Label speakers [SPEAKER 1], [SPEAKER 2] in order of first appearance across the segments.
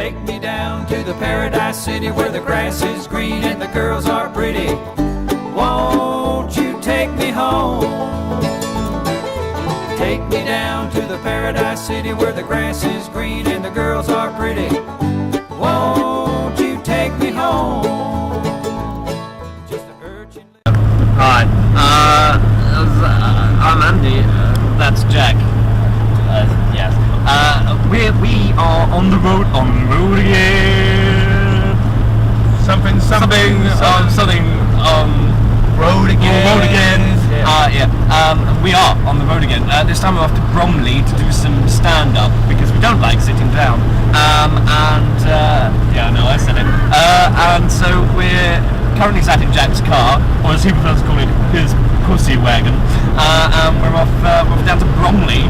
[SPEAKER 1] Take me down to the paradise city where the grass is green and the girls are pretty. Won't you take me home? Take me down to the paradise city where the grass is green and the girls are pretty. Won't you take me home? Just a urchin.
[SPEAKER 2] Hi, I'm Andy. That's Jack. Yes. We are on the road again. Something. Road again. We are on the road again. This time we're off to Bromley to do some stand-up because we don't like sitting down. I said it. And so we're currently sat in Jack's car, or as he prefers to call it, his pussy wagon. And we're off down to Bromley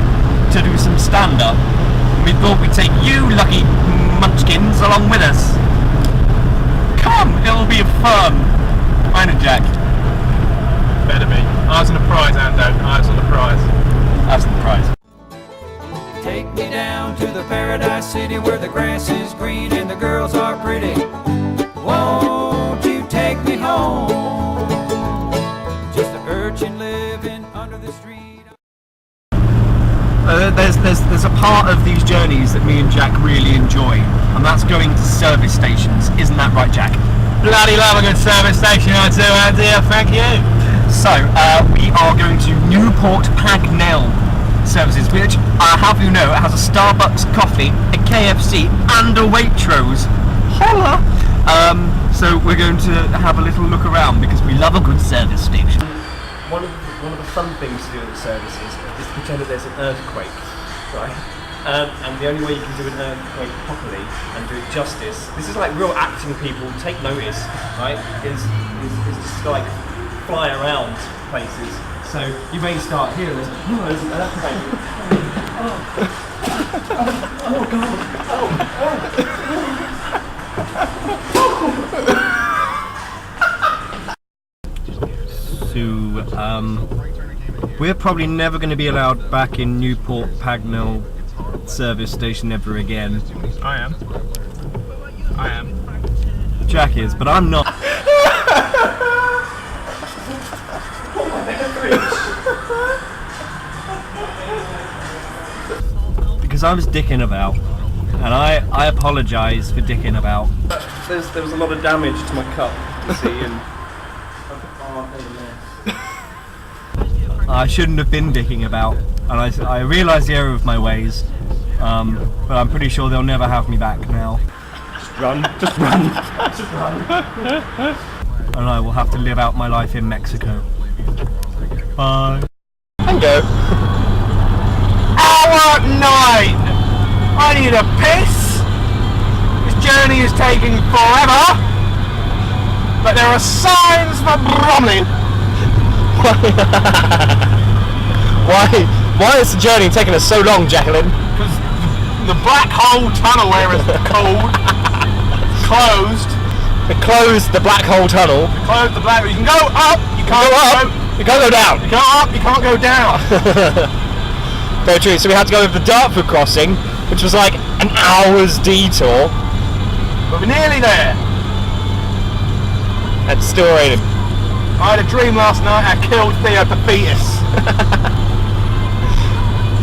[SPEAKER 2] to do some stand-up. We thought we'd take you lucky munchkins along with us. Come, it'll be fun. Mine and Jack.
[SPEAKER 3] Better be. Eyes on the prize, Ando. Eyes on the prize.
[SPEAKER 2] That's the prize.
[SPEAKER 1] Take me down to the paradise city where the grass is green and the girls are pretty. Won't you take me home? Just an urchin living under the street.
[SPEAKER 2] There's a part of these journeys that me and Jack really enjoy, and that's going to service stations. Isn't that right, Jack?
[SPEAKER 3] Bloody love a good service station, I do, Andy. Thank you.
[SPEAKER 2] So, we are going to Newport Pagnell services, which, I have you know, has a Starbucks coffee, a KFC, and a Waitrose. Holla! So we're going to have a little look around because we love a good service station. One of the fun things to do at the services is to pretend that there's an earthquake, right? And the only way you can do an earthquake properly and do it justice, this is like real acting people, take notice, right? Is just like fly around places. So you may start here, there's an earthquake. Oh God! So, we're probably never going to be allowed back in Newport Pagnell service station ever again.
[SPEAKER 3] I am.
[SPEAKER 2] Jack is, but I'm not. Because I was dicking about, and I apologise for dicking about. There was a lot of damage to my cup, you see, and I shouldn't have been dicking about, and I realise the error of my ways, but I'm pretty sure they'll never have me back now. Just run. And I will have to live out my life in Mexico. Bye. And go.
[SPEAKER 3] Hour 9! I need a piss! This journey is taking forever! But there are signs for Bromley!
[SPEAKER 2] Why is the journey taking us so long, Jacqueline?
[SPEAKER 3] Because the black hole tunnel where it's called closed.
[SPEAKER 2] They closed the black hole tunnel.
[SPEAKER 3] Closed the black. You can go up. You can't
[SPEAKER 2] go up. You can't go down.
[SPEAKER 3] You go up. You can't go down.
[SPEAKER 2] Very true. So we had to go over the Dartford crossing, which was like an hour's detour.
[SPEAKER 3] But we're nearly there.
[SPEAKER 2] And it's still raining.
[SPEAKER 3] I had a dream last night. I killed Theo Papetus.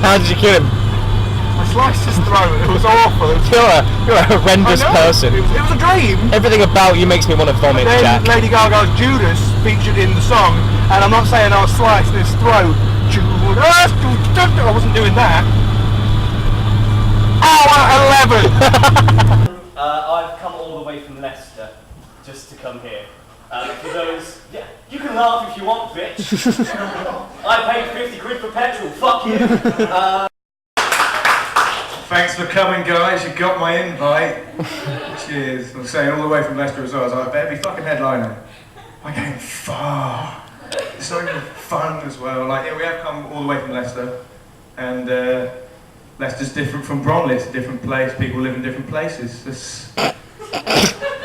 [SPEAKER 2] How did you kill him?
[SPEAKER 3] I sliced his throat. It was awful.
[SPEAKER 2] You're a horrendous person.
[SPEAKER 3] It was a dream.
[SPEAKER 2] Everything about you makes me want to vomit,
[SPEAKER 3] then
[SPEAKER 2] Jack.
[SPEAKER 3] Lady Gaga's Judas featured in the song, and I'm not saying I was slicing his throat. Judas, I wasn't doing that. Hour 11.
[SPEAKER 2] I've come all the way from Leicester just to come here. For those, yeah, you can laugh if you want, bitch. I paid 50 quid for petrol. Fuck you.
[SPEAKER 4] Thanks for coming, guys. You got my invite. Cheers. I'm saying all the way from Leicester as well. I was like, I better be fucking headliner. I came far. It's so fun as well. Like, yeah, we have come all the way from Leicester, and Leicester's different from Bromley. It's a different place. People live in different places. It's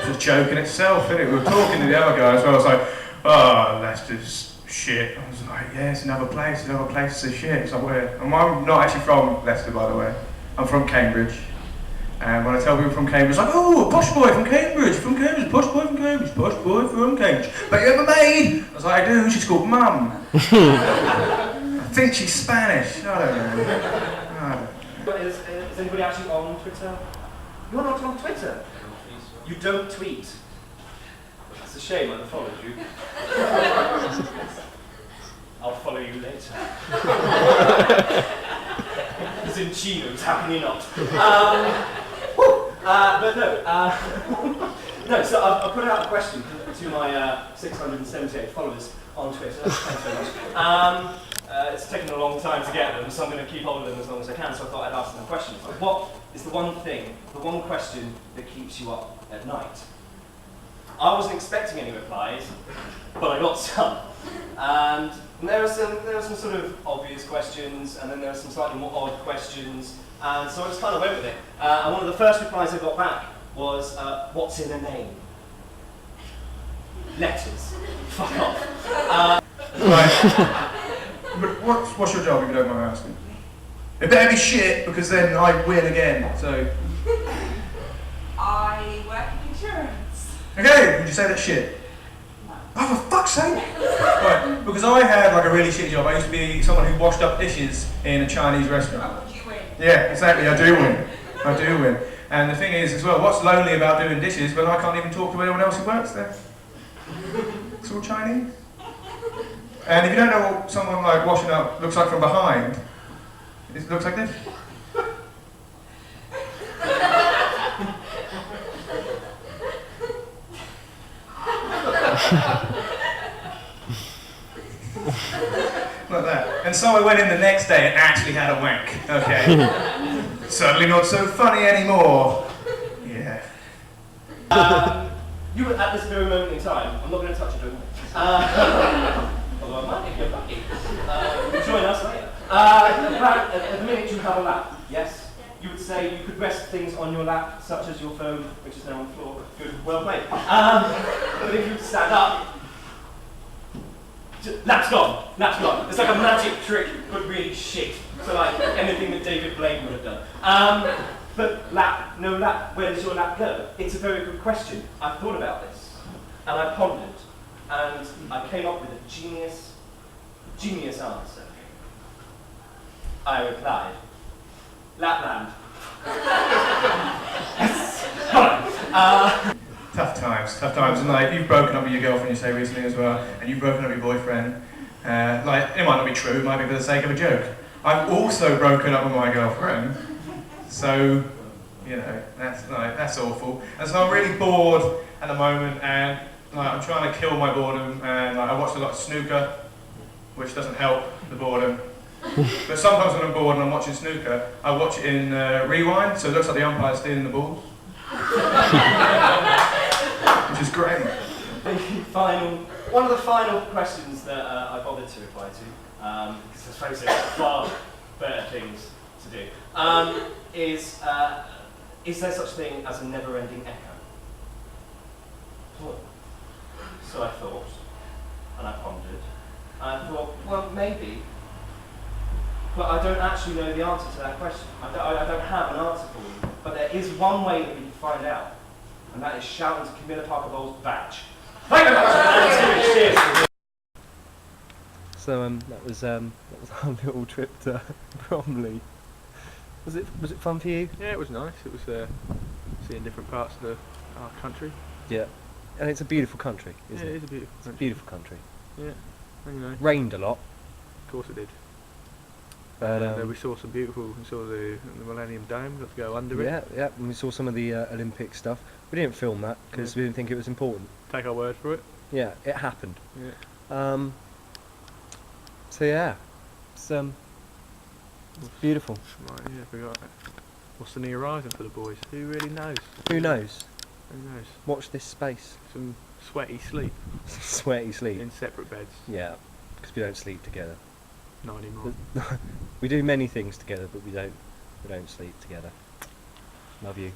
[SPEAKER 4] a joke in itself, isn't it? We were talking to the other guy as well. I was like, oh, Leicester's shit. I was like, yeah, it's another place. Another place is shit. It's like, where? And I'm not actually from Leicester, by the way. I'm from Cambridge. And when I tell people from Cambridge, like, oh, a posh boy from Cambridge, posh boy from Cambridge, posh boy from Cambridge. But you have a maid? I was like, I do, she's called Mum. I think she's Spanish, I don't know.
[SPEAKER 2] But is anybody actually on Twitter? You're not on Twitter? You don't tweet? It's a shame I followed you. I'll follow you later. As in chinos, how can you not? But no, no, so I've put out a question to my 678 followers on Twitter. Thanks very much. It's taken a long time to get them, so I'm going to keep hold of them as long as I can, so I thought I'd ask them a question. What is the one thing, the one question that keeps you up at night? I wasn't expecting any replies, but I got some. And there are some sort of obvious questions, and then there are some slightly more odd questions, and so I just kind of went with it. And one of the first replies I got back was, what's in a name? Letters. Fuck off.
[SPEAKER 4] Right. But what's your job, if you don't mind asking? It better be shit, because then I win again, so...
[SPEAKER 5] I work in insurance.
[SPEAKER 4] Okay, would you say that's shit?
[SPEAKER 5] No.
[SPEAKER 4] Oh, for fuck's sake! Right, because I had like a really shitty job. I used to be someone who washed up dishes in a Chinese restaurant.
[SPEAKER 5] Oh, would you win?
[SPEAKER 4] Yeah, exactly, I do win. I do win. And the thing is, as well, what's lonely about doing dishes when I can't even talk to anyone else who works there? It's all Chinese. And if you don't know what someone like washing up looks like from behind, it looks like this. Like that. And so I went in the next day and actually had a wank. Okay. Suddenly not so funny anymore. Yeah.
[SPEAKER 2] You were at this very moment in time. I'm not going to touch it. Although I might if you're lucky. Join us later. At the minute you have a lap, yes? You would say you could rest things on your lap, such as your phone, which is now on the floor. Good, well played. But if you stand up, lap's gone. Lap's gone. It's like a magic trick, but really shit. So like anything that David Blaine would have done. But lap, no lap, where does your lap go? It's a very good question. I've thought about this, and I pondered, and I came up with a genius answer. I replied, Lapland. Yes.
[SPEAKER 4] Tough times, and like you've broken up with your girlfriend, you say recently as well, and you've broken up with your boyfriend. Like it might not be true, it might be for the sake of a joke. I've also broken up with my girlfriend, so you know that's awful. And so I'm really bored at the moment, and like I'm trying to kill my boredom. And like, I watched a lot of snooker, which doesn't help the boredom. But sometimes when I'm bored and I'm watching snooker, I watch it in rewind, so it looks like the umpire's stealing the balls. Which is great.
[SPEAKER 2] One of the final questions that I bothered to reply to, because let's face it, far better things to do, is there such a thing as a never-ending echo? So I thought, and I pondered, and I thought, well, maybe. But I don't actually know the answer to that question. I don't have an answer for you. But there is one way that we can find out, and that is shouting to Camilla Parker Bowles' badge. Thank you very much. Cheers.
[SPEAKER 6] So that was our little trip to Bromley. Was it fun for you?
[SPEAKER 3] Yeah, it was nice. It was seeing different parts of our country.
[SPEAKER 6] Yeah, and it's a beautiful country, isn't it?
[SPEAKER 3] It is a beautiful country.
[SPEAKER 6] It's a beautiful country.
[SPEAKER 3] Yeah, you know.
[SPEAKER 6] Rained a lot.
[SPEAKER 3] Of course it did.
[SPEAKER 6] But
[SPEAKER 3] we saw some beautiful. We saw the Millennium Dome. Got to go under it.
[SPEAKER 6] Yeah, and we saw some of the Olympic stuff. We didn't film that because we didn't think it was important.
[SPEAKER 3] Take our word for it.
[SPEAKER 6] Yeah, it happened.
[SPEAKER 3] Yeah.
[SPEAKER 6] So yeah, it's beautiful.
[SPEAKER 3] Right, yeah, forgot. What's on the horizon for the boys? Who really knows?
[SPEAKER 6] Who knows?
[SPEAKER 3] Who knows?
[SPEAKER 6] Watch this space.
[SPEAKER 3] Some sweaty sleep
[SPEAKER 6] Sweaty sleep.
[SPEAKER 3] in separate beds.
[SPEAKER 6] Yeah, because we don't sleep together.
[SPEAKER 3] Not anymore.
[SPEAKER 6] We do many things together, but we don't sleep together. Love you.